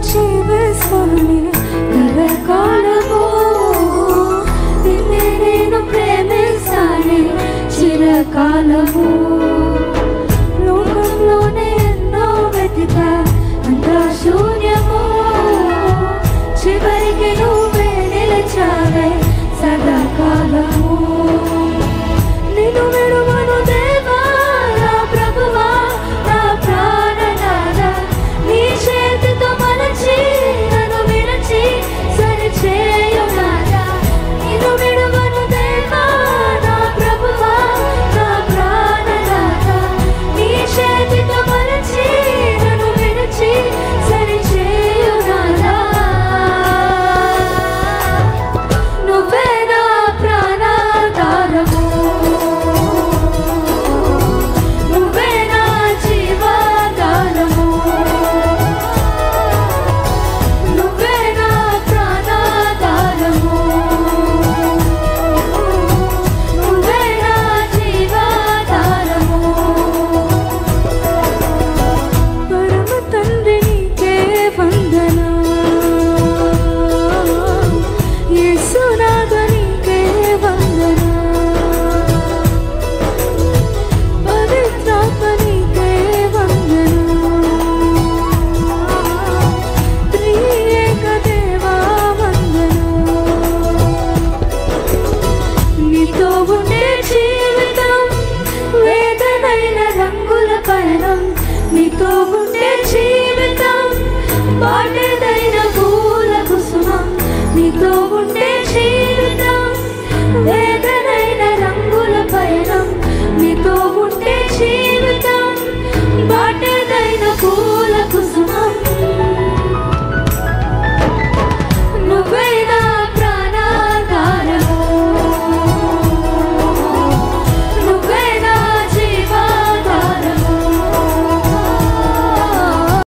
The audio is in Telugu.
జీవిస్తానే కలకాలము, నిన్నే నేను ప్రేమిస్తానే చిరకాలము. లోకంలోనే ఎన్నో వెతికా అంతా శూన్యము, చివరికి నువ్వే నిలిచావే సదాకాలము. నిన్ను విడువను దేవా నా ప్రభువా నా ప్రాణనాథ, నీ చేతితో మలచి నన్ను విరచి సరిచేయునాథ. నిన్ను విడువను దేవా నా ప్రభువా నా ప్రాణనాథ, నీ చేతితో మలచి నన్ను విరచి సరిచేయునాథ. నువ్వే నా ప్రాణాధారము, నువ్వే నా జీవాధారము, నువ్వే నా ప్రాణాధారము, నువ్వే నా జీవాధారము. పరమ తండ్రి నీకే వందనా, యేసునాథ నీకే వందనా, పవిత్రాత్మ నీకే వందనా, త్రియేక దేవా వందనా. నీతో ఉండే జీవితం వేదనైన రంగుల పయనం, నీతో ఉండే జీవితం పాటేదైన పూల కుసుమం, నీతో ఉండే జీవితం